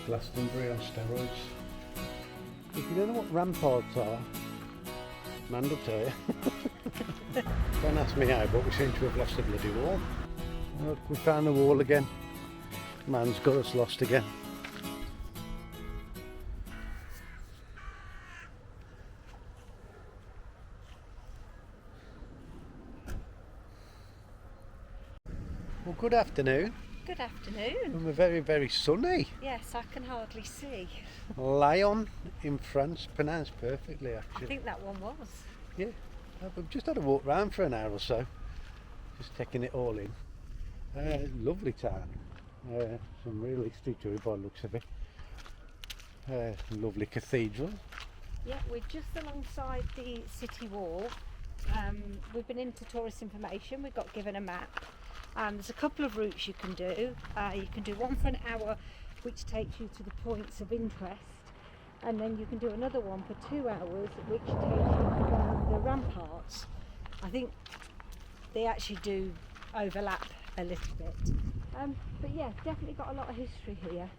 Glastonbury on steroids. If you don't know what ramparts are, man will tell you. Don't ask me how, but we seem to have lost the bloody wall. Look, we found the wall again. Man's got us lost again. Well, good afternoon. Good afternoon. And we're very, very sunny. Yes, I can hardly see. Laon in France, pronounced perfectly actually. I think that one was. Yeah, we've just had a walk round for an hour or so, just taking it all in. Lovely town, some real history to it by the looks of it. Lovely cathedral. Yeah, we're just alongside the city wall. We've been into tourist information, we got given a map. There's a couple of routes you can do. You can do one for an hour, which takes you to the points of interest, and then you can do another one for 2 hours, which takes you around the ramparts. I think they actually do overlap a little bit, but yeah, definitely got a lot of history here.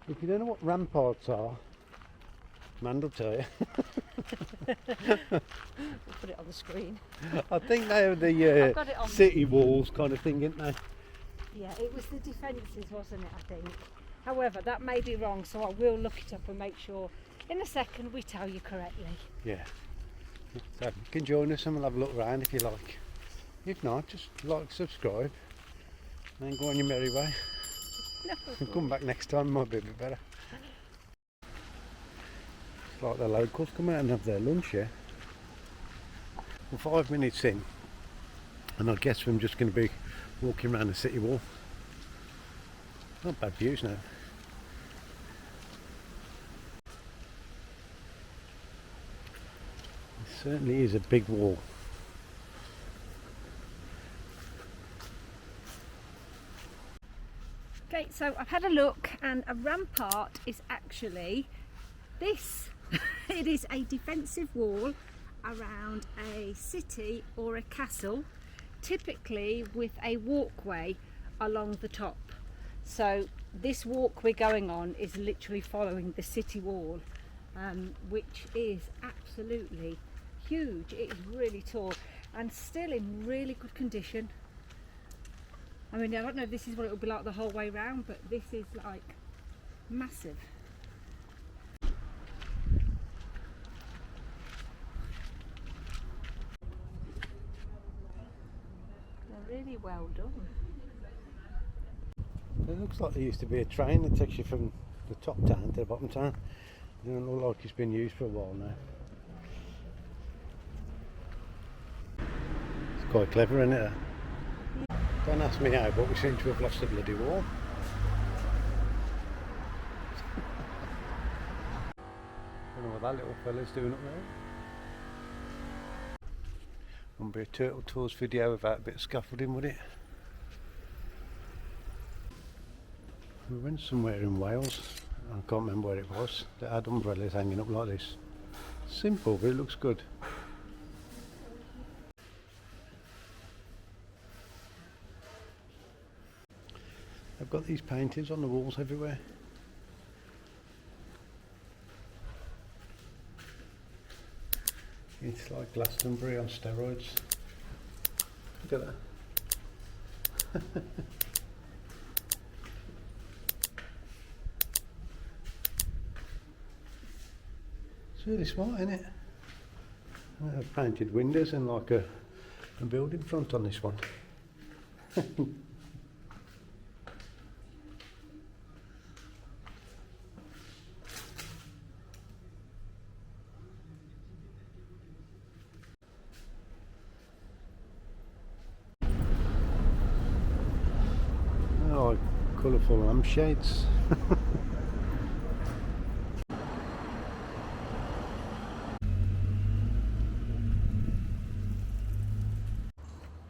If you don't know what ramparts are, man will tell you. We'll put it on the screen. I think they are the city walls kind of thing, aren't they? Yeah, it was the defences, wasn't it, I think. However, that may be wrong, so I will look it up and make sure in a second we tell you correctly. Yeah. So you can join us and we'll have a look around if you like. If not, just like, subscribe, and then go on your merry way. No. And come back next time, might be a bit better. It's like the locals come out and have their lunch here. We're 5 minutes in, and I guess I'm just going to be walking around the city wall. Not bad views now. It certainly is a big wall. Okay, so I've had a look, and a rampart is actually this. It is a defensive wall around a city or a castle, typically with a walkway along the top. So this walk we're going on is literally following the city wall, which is absolutely huge. It is really tall and still in really good condition. I mean, I don't know if this is what it will be like the whole way round, but this is like massive. They're really well done. It looks like there used to be a train that takes you from the top town to the bottom town. It doesn't look like it's been used for a while now. It's quite clever, isn't it? Don't ask me how, but we seem to have lost the bloody wall. Don't know what that little fella's doing up there. Wouldn't be a Turtle Tours video without a bit of scaffolding, would it? We went somewhere in Wales, I can't remember where it was, that had umbrellas hanging up like this. Simple, but it looks good. I've got these paintings on the walls everywhere. It's like Glastonbury on steroids. Look at that. It's really smart, isn't it? I've painted windows and like a building front on this one. Oh, colourful lampshades.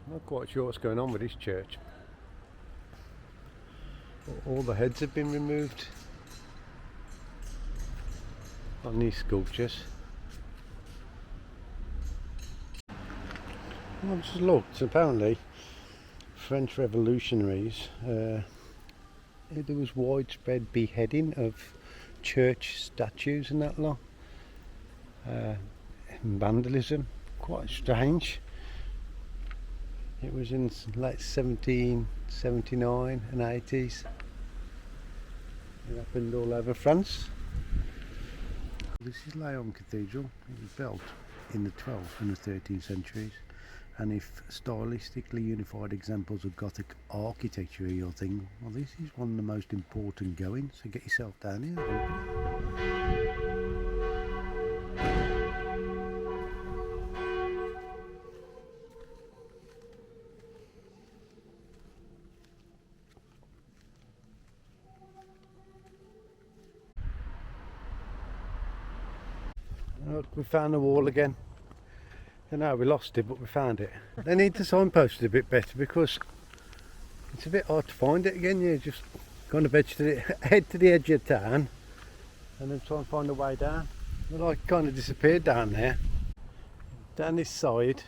Not quite sure what's going on with this church. All the heads have been removed on these sculptures. I just looked, apparently French revolutionaries there was widespread beheading of church statues and that lot. Vandalism, quite strange. It was in late 1779 and 80s. It happened all over France. This is Laon Cathedral. It was built in the 12th and the 13th centuries, and if stylistically unified examples of Gothic architecture are your thing, well, this is one of the most important going, so get yourself down here. Look, we found the wall again. I know we lost it, but we found it. They need to signpost it a bit better because it's a bit hard to find it again. You just kind of head to the edge of town and then try and find a way down. They like kind of disappeared down there. Down this side,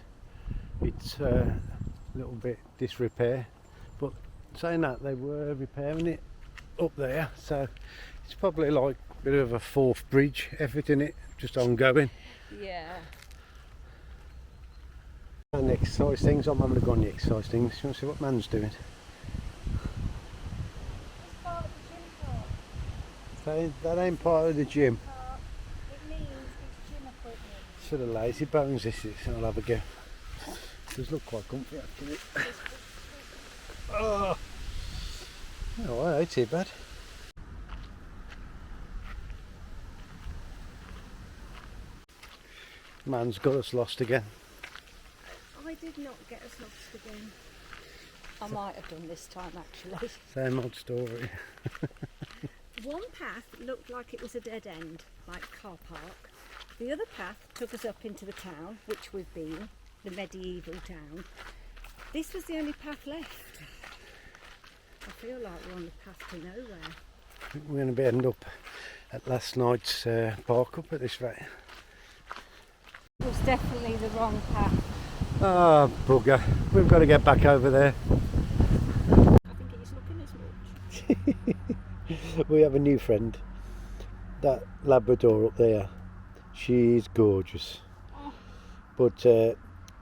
it's a little bit disrepair, but saying that, they were repairing it up there, so it's probably like a bit of a fourth bridge effort in it, just ongoing. Yeah. And the exercise things, I'm having a go on the exercise things. You want to see what Man's doing? That ain't part of the gym. It means it's gym equipment. Sort of lazy bones this is. I'll have a go. It does look quite comfy actually. Oh, I ain't too bad. Man's got us lost again. I did not get us lost again. I might have done this time actually. Same old story. One path looked like it was a dead end, like car park. The other path took us up into the town, which we've been, the medieval town. This was the only path left. I feel like we're on the path to nowhere. I think we're going to end up at last night's park up at this rate. It was definitely the wrong path. Ah, bugger. We've got to get back over there. I think it is looking as much. We have a new friend. That Labrador up there. She's gorgeous. Oh. But her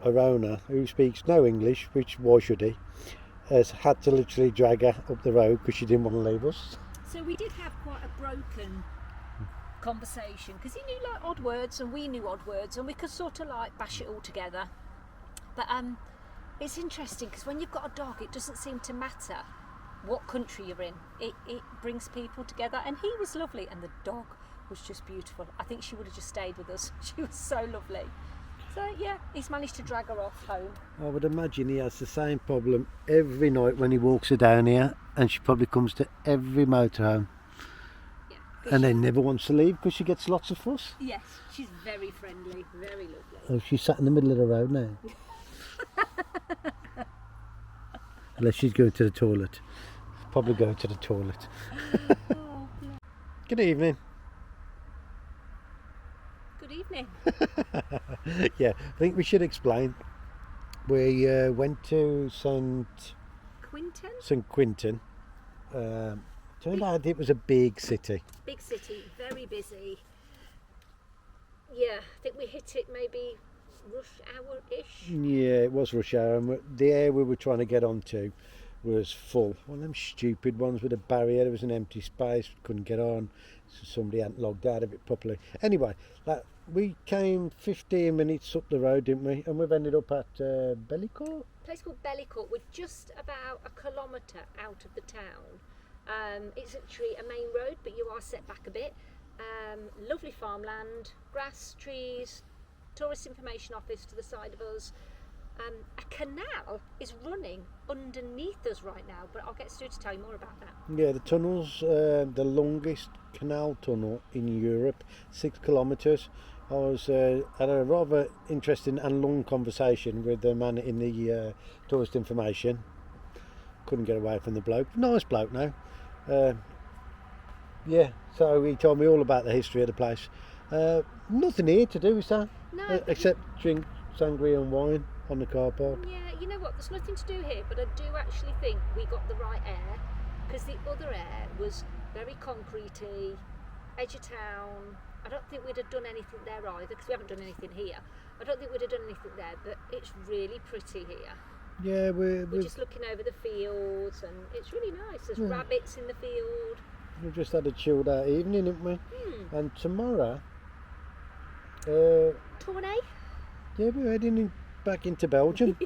owner, who speaks no English, which why should he, has had to literally drag her up the road because she didn't want to leave us. So we did have quite a broken conversation because he knew like odd words and we knew odd words and we could sort of like bash it all together. But it's interesting because when you've got a dog, it doesn't seem to matter what country you're in. It brings people together, and he was lovely and the dog was just beautiful. I think she would have just stayed with us. She was so lovely. So yeah, he's managed to drag her off home. I would imagine he has the same problem every night when he walks her down here, and she probably comes to every motorhome. Yeah, and then never wants to leave because she gets lots of fuss. Yes, she's very friendly, very lovely. Oh, she's sat in the middle of the road now. Unless she's going to the toilet. Probably going to the toilet. Oh, Good evening. good evening. Yeah, I think we should explain. We went to St Quintin. Turned out it was a big city. Big city, very busy. Yeah, I think we hit it maybe rush hour-ish. Yeah, it was rush hour, and the air we were trying to get onto was full. One of them stupid ones with a barrier. There was an empty space, couldn't get on, so somebody hadn't logged out of it properly. Anyway, we came 15 minutes up the road, didn't we? And we've ended up at Bellicourt. A place called Bellicourt. We're just about a kilometre out of the town. It's actually a main road, but you are set back a bit. Lovely farmland, grass, trees, tourist information office to the side of us. A canal is running underneath us right now, but I'll get Stu to tell you more about that. Yeah, the tunnel's the longest canal tunnel in Europe, 6 kilometres. I was had a rather interesting and long conversation with the man in the tourist information. Couldn't get away from the bloke. Nice bloke now. Yeah, so he told me all about the history of the place. Nothing here to do, is there? No, except drink sangria and wine on the car park. Yeah, you know what, there's nothing to do here, but I do actually think we got the right air. because the other air was very concretey, edge of town. I don't think we'd have done anything there either, because we haven't done anything here. I don't think we'd have done anything there, but it's really pretty here. Yeah, we're just looking over the fields, and it's really nice. There's rabbits in the field. We've just had a chilled out evening, haven't we? And tomorrow, Tournai? Yeah, we're heading back into Belgium.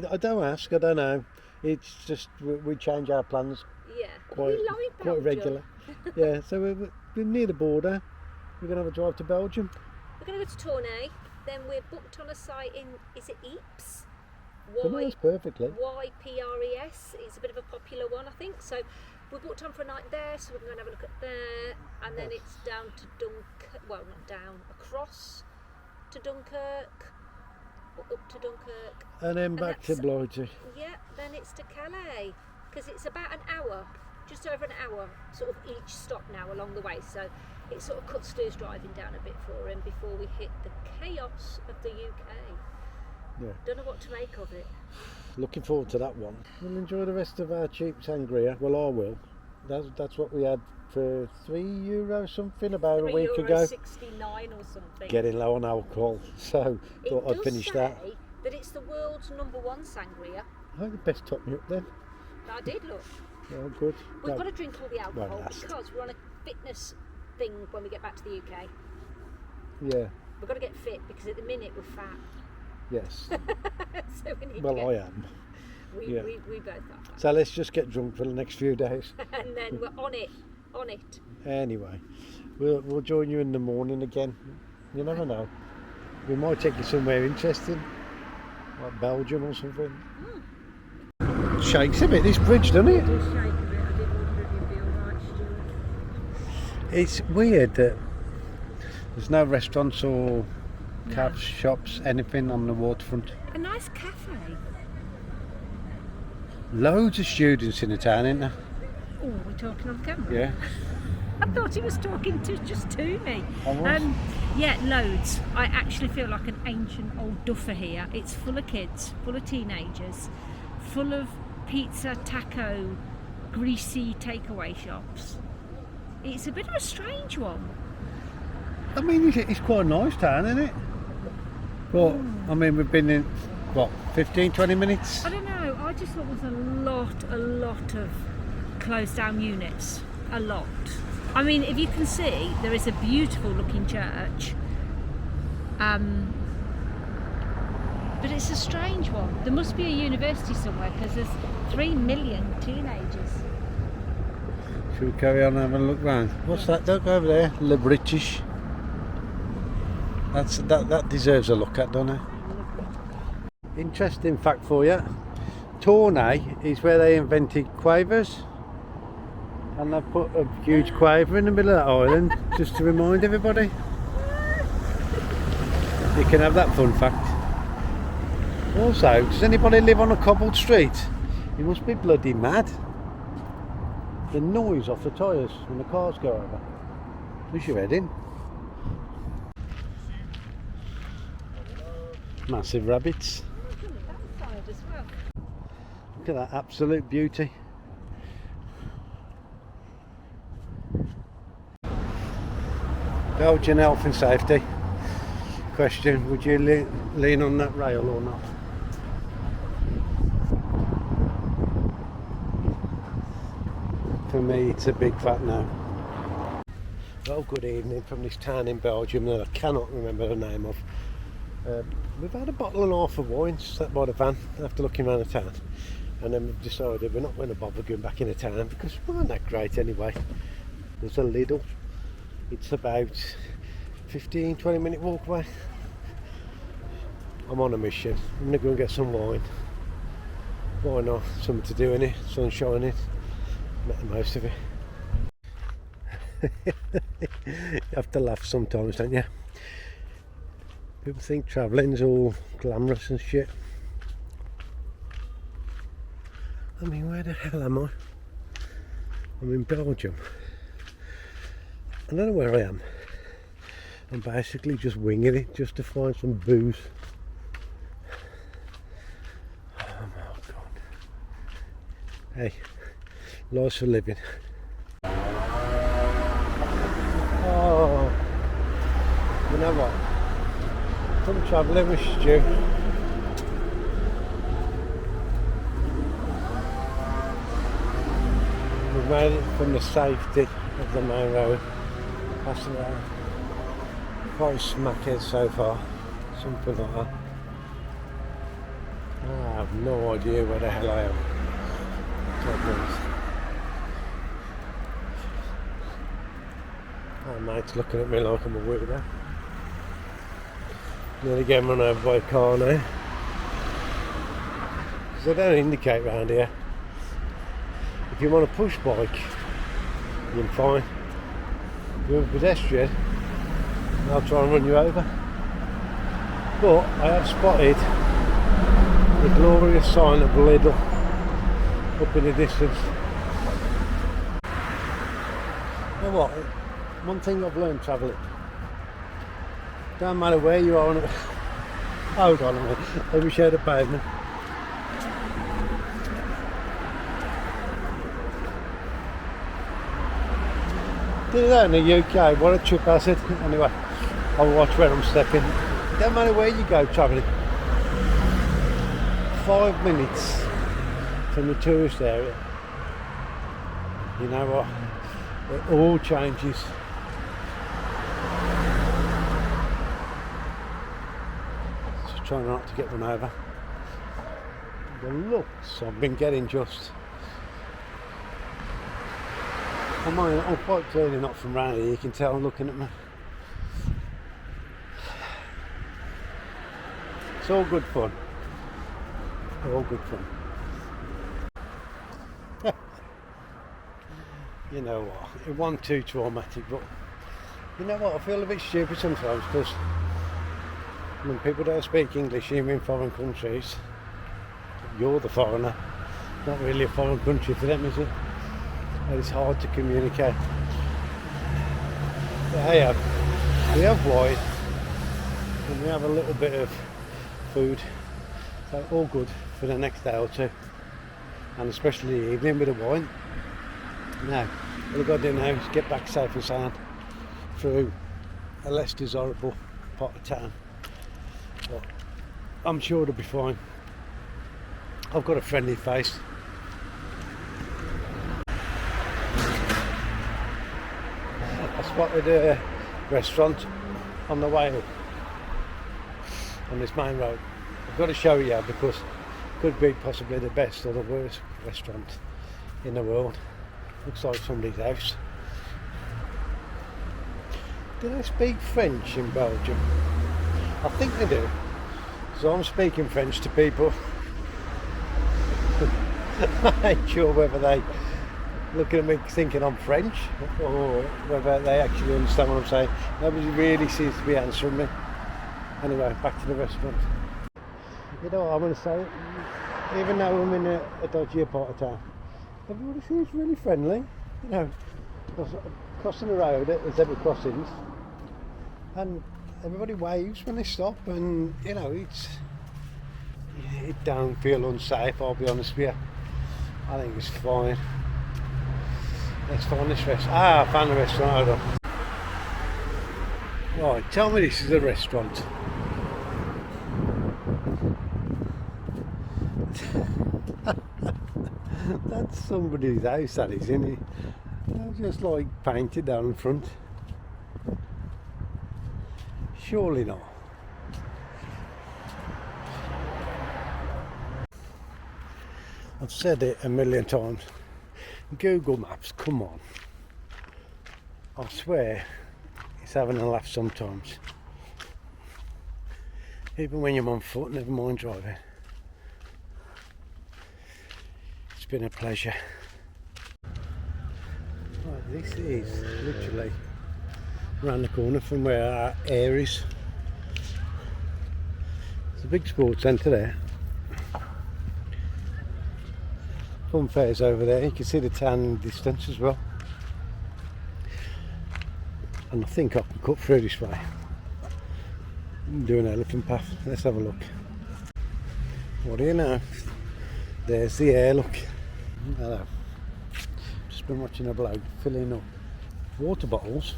I don't ask, I don't know. It's just we change our plans quite regular. Yeah, so we're near the border. We're going to have a drive to Belgium. We're going to go to Tournai. Then we're booked on a site in, is it Ypres? Pronounced perfectly. YPRES. It's a bit of a popular one, I think. So we're booked on for a night there, so we're going to have a look at there. And then it's down to Dunkirk. Well, not down, across to Dunkirk. Or up to Dunkirk. And then back to Blighty. Yeah, then it's to Calais. Because it's about an hour, just over an hour, sort of each stop now along the way. So it sort of cuts Stu's driving down a bit for him before we hit the chaos of the UK. Yeah. Don't know what to make of it. Looking forward to that one. We'll enjoy the rest of our cheap sangria. Well, I will. That's what we had for €3 something about a week ago. €3.69 or something. Getting low on alcohol, so thought I'd finish that. It does say that it's the world's #1 sangria. I think the best top me up then. I did look. Oh, good. We've got to drink all the alcohol because we're on a fitness thing when we get back to the UK. Yeah. We've got to get fit because at the minute we're fat. Yes. So we need I am. We both are. So let's just get drunk for the next few days. And then we're on it. Anyway, we'll join you in the morning again. You never know. We might take you somewhere interesting, like Belgium or something. Shakes a bit, this bridge, doesn't it? It does shake a bit. I did wonder if you'd be alright, Stuart. It's weird that there's no restaurants or cabs, shops, anything on the waterfront. A nice cafe. Loads of students in the town, isn't there? Oh, we're talking on camera? Yeah. I thought he was talking just to me. I was. Yeah, loads. I actually feel like an ancient old duffer here. It's full of kids, full of teenagers, full of pizza, taco, greasy takeaway shops. It's a bit of a strange one. I mean, it's quite a nice town, isn't it? Well, I mean, we've been in, 15, 20 minutes? I don't know, I just thought there was a lot of closed down units. A lot. I mean, if you can see, there is a beautiful looking church. But it's a strange one. There must be a university somewhere because there's 3 million teenagers. Should we carry on and have a look round? What's that? Don't go over there. Le British. That deserves a look at, doesn't it? Interesting fact for you. Tournai is where they invented quavers. And they've put a huge quaver in the middle of that island just to remind everybody. You can have that fun fact. Also, does anybody live on a cobbled street? You must be bloody mad. The noise off the tyres when the cars go over. Where's your head in? Massive rabbits. Look at that absolute beauty. Belgian health and safety. Question, would you lean on that rail or not? For me, it's a big fat no. Well, good evening from this town in Belgium that I cannot remember the name of. We've had a bottle and a half of wine sat by the van after looking around the town, and then we've decided we're not going to bother going back into town because we aren't that great anyway. There's a Lidl. It's about 15-20 minute walk away. I'm on a mission. I'm going to go and get some wine. Why not? Something to do in it, sun shining. Make the most of it. You have to laugh sometimes, don't you? People think travelling's all glamorous and shit. I mean, where the hell am I? I'm in Belgium. I don't know where I am. I'm basically just winging it just to find some booze. Oh my god. Hey, Lives for living. Oh, you know what? Come travelling with Stu. We've made it from the safety of the main road. Passing around. Quite smackhead so far. Something like that. I have no idea where the hell I am. God knows. Oh, mate's looking at me like I'm a weirdo. Nearly getting run over by a car now. Because they don't indicate round here. If you want a push bike, you're fine. If you're a pedestrian, I'll try and run you over. But I have spotted the glorious sign of Lidl up in the distance. You know what? One thing I've learned travelling. Don't matter where you are on it. Hold on a minute. Let me share the pavement. Did that in the UK, what a trip I said. Anyway, I'll watch where I'm stepping. Don't matter where you go travelling. 5 minutes from the tourist area. You know what? It all changes. Just trying not to get run over. The looks I've been getting just. I'm quite clearly not from round here, you can tell looking at me. It's all good fun. All good fun. You know what, it wasn't too traumatic, but you know what, I feel a bit stupid sometimes because when people don't speak English even in foreign countries, you're the foreigner, not really a foreign country for them, is it? And it's hard to communicate. But hey, we have wine and we have a little bit of food, so all good for the next day or two, and especially the evening with the wine. Now, all I've got to do now is get back safe and sound through a less desirable part of town. But I'm sure it'll be fine. I've got a friendly face. I spotted a restaurant on the way up on this main road. I've got to show you because it could be possibly the best or the worst restaurant in the world. Looks like somebody's house. Do they speak French in Belgium? I think they do. So I'm speaking French to people. I ain't sure whether they look at me thinking I'm French or whether they actually understand what I'm saying. Nobody really seems to be answering me. Anyway, back to the restaurant. You know what I'm going to say? Even though I'm in a dodgier part of town, everybody seems really friendly. You know, crossing the road at zebra crossings, and everybody waves when they stop, and you know, it don't feel unsafe, I'll be honest with you. I think it's fine. Let's find this restaurant. I found the restaurant, hold on. Right, tell me this is a restaurant. That's somebody's house, that is, isn't it? Just like painted down in front. Surely not. I've said it a million times. Google Maps, come on. I swear it's having a laugh sometimes. Even when you're on foot, never mind driving. It's been a pleasure. Right, this is literally around the corner from where our air is. There's a big sports centre there. Fun fairs over there. You can see the town in the distance as well. And I think I can cut through this way. Do an elephant path. Let's have a look. What do you know? There's the air, look. Hello. just been watching a bloke filling up water bottles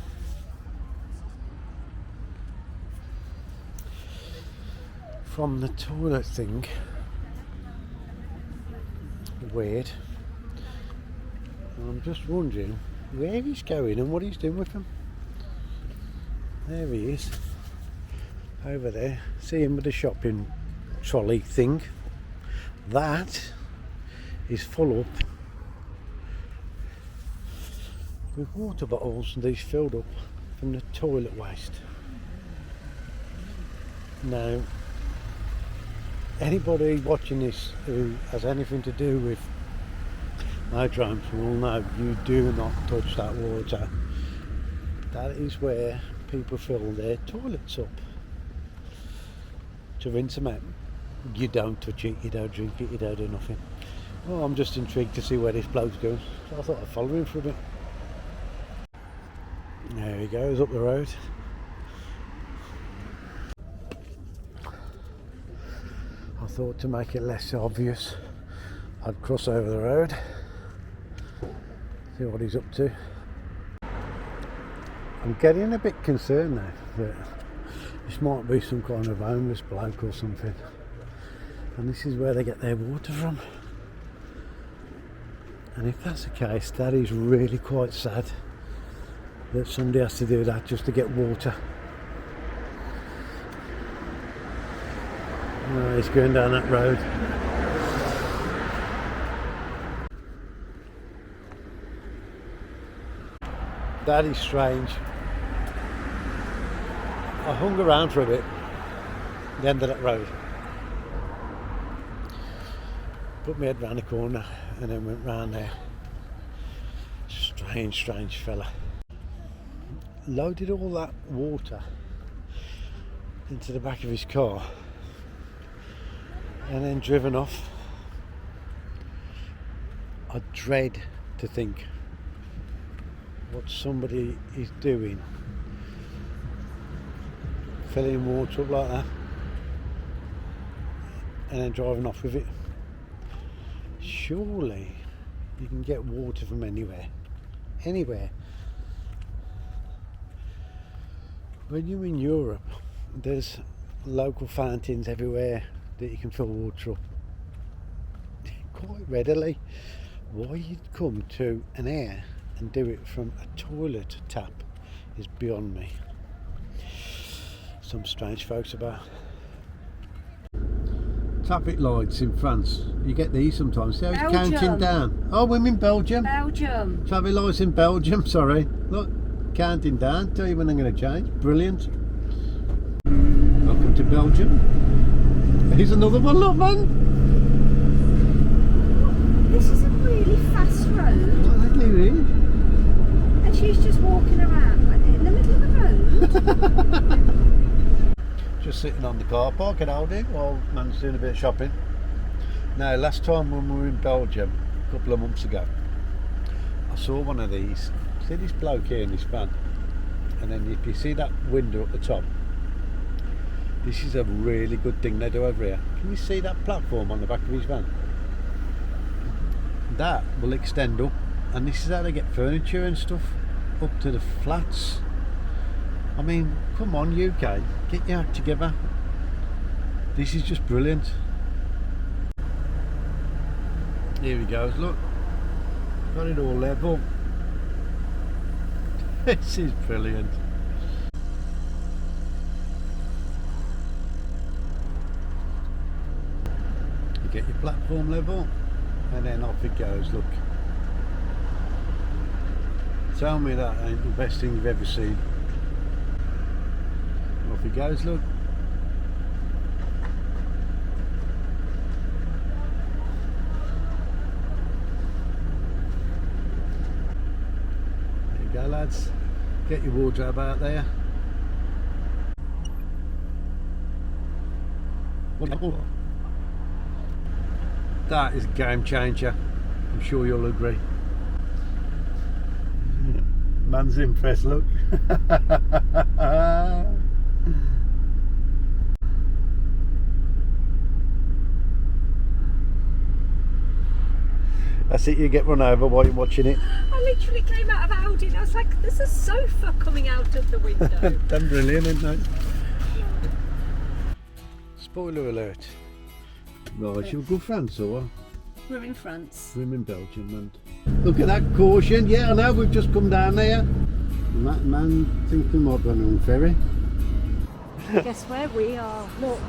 from the toilet thing. Weird. And I'm just wondering where he's going and what he's doing with them. There he is, over there. See him with the shopping trolley thing. That is full up with water bottles, and these filled up from the toilet waste. Now, anybody watching this who has anything to do with motorhomes will know you do not touch that water. That is where people fill their toilets up to rinse them out. You don't touch it, you don't drink it, you don't do nothing. Well, I'm just intrigued to see where this bloke's going, so I thought I'd follow him for a bit. There he goes, up the road. I thought to make it less obvious I'd cross over the road, see what he's up to. I'm getting a bit concerned now that this might be some kind of homeless bloke or something, and this is where they get their water from. And if that's the case, that is really quite sad that somebody has to do that just to get water. Oh, he's going down that road. That is strange. I hung around for a bit at the end of that road, put my head round the corner and then went round there. Strange fella. Loaded all that water into the back of his car and then driven off. I dread to think what somebody is doing, filling water up like that and then driving off with it. Surely you can get water from anywhere. When you're in Europe, there's local fountains everywhere that you can fill water up quite readily. Why you'd come to an air and do it from a toilet tap is beyond me. Some strange folks about. Traffic lights in France, you get these sometimes. See how it's counting down. Oh, we're in Belgium. Traffic lights in Belgium, sorry. Look, counting down, tell you when I'm going to change. Brilliant. Welcome to Belgium. Here's another one, look man. This is a really fast road. What are they doing? And she's just walking around like in the middle of the road. Just sitting on the car park at Aldi while man's doing a bit of shopping. Now, last time when we were in Belgium, a couple of months ago, I saw one of these. See this bloke here in this van? And then if you see that window at the top, this is a really good thing they do over here. Can you see that platform on the back of his van? That will extend up, and this is how they get furniture and stuff up to the flats. I mean, come on UK, get your act together. This is just brilliant. Here he goes, look. Got it all level. This is brilliant. You get your platform level and then off it goes, look. Tell me that ain't the best thing you've ever seen. Off it goes, look. There you go lads, get your wardrobe out there. That is a game changer, I'm sure you'll agree. Man's impressed, look. That's it, you get run over while you're watching it. I literally came out of Aldi and I was like, there's a sofa coming out of the window. They're brilliant, aren't they? Spoiler alert. Right, should we go France or? We're in France. We're in Belgium and look at that caution. Yeah, I know, we've just come down there. Man thinks we might be on a ferry. Guess where we are? Look.